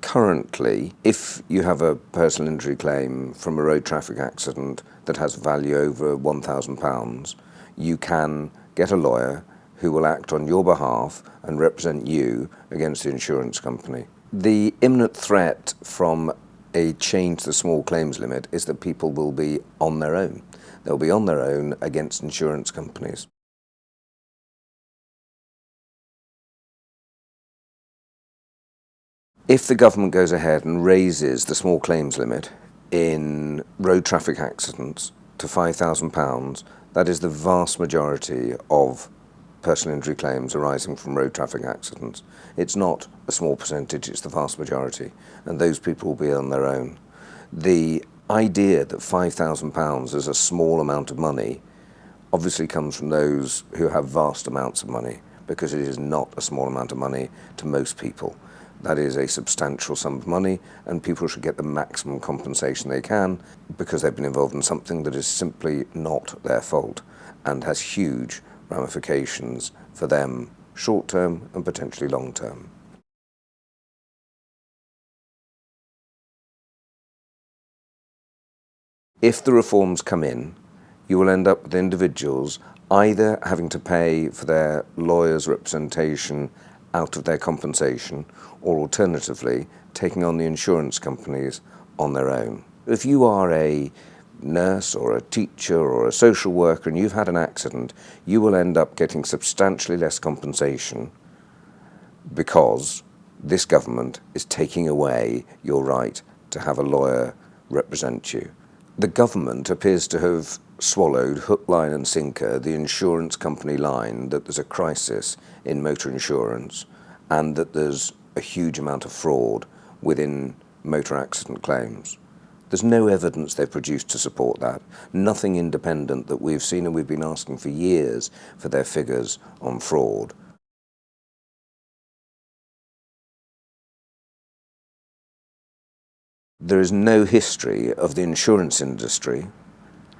Currently, if you have a personal injury claim from a road traffic accident that has value over £1,000, you can get a lawyer who will act on your behalf and represent you against the insurance company. The imminent threat from a change to the small claims limit is that people will be on their own. They'll be on their own against insurance companies. If the government goes ahead and raises the small claims limit in road traffic accidents to £5,000, that is the vast majority of personal injury claims arising from road traffic accidents. It's not a small percentage, it's the vast majority, and those people will be on their own. The idea that £5,000 is a small amount of money obviously comes from those who have vast amounts of money, because it is not a small amount of money to most people. That is a substantial sum of money, and people should get the maximum compensation they can because they've been involved in something that is simply not their fault and has huge ramifications for them short-term and potentially long-term. If the reforms come in, you will end up with individuals either having to pay for their lawyer's representation out of their compensation, or alternatively taking on the insurance companies on their own. If you are a nurse or a teacher or a social worker and you've had an accident, you will end up getting substantially less compensation because this government is taking away your right to have a lawyer represent you. The government appears to have swallowed hook, line and sinker the insurance company line that there's a crisis in motor insurance and that there's a huge amount of fraud within motor accident claims. There's no evidence they've produced to support that, nothing independent that we've seen, and we've been asking for years for their figures on fraud. There is no history of the insurance industry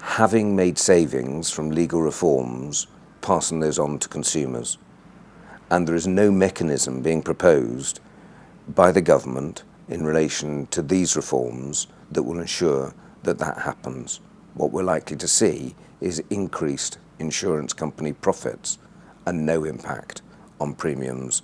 having made savings from legal reforms, passing those on to consumers. And there is no mechanism being proposed by the government in relation to these reforms that will ensure that that happens. What we're likely to see is increased insurance company profits and no impact on premiums.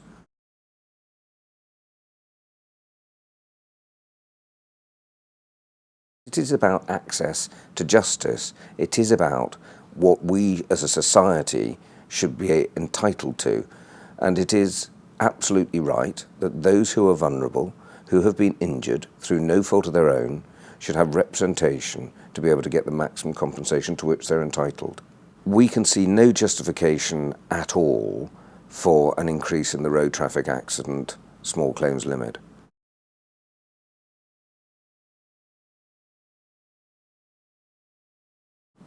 It is about access to justice. It is about what we as a society should be entitled to. And it is absolutely right that those who are vulnerable, who have been injured through no fault of their own, should have representation to be able to get the maximum compensation to which they're entitled. We can see no justification at all for an increase in the road traffic accident small claims limit.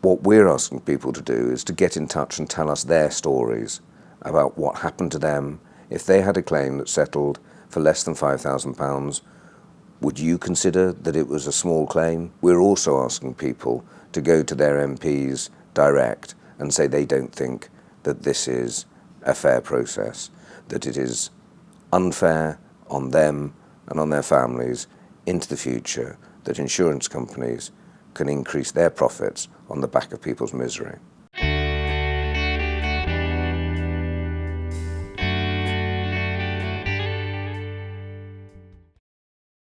What we're asking people to do is to get in touch and tell us their stories about what happened to them. If they had a claim that settled for less than £5,000, would you consider that it was a small claim? We're also asking people to go to their MPs direct and say they don't think that this is a fair process, that it is unfair on them and on their families into the future, that insurance companies can increase their profits on the back of people's misery.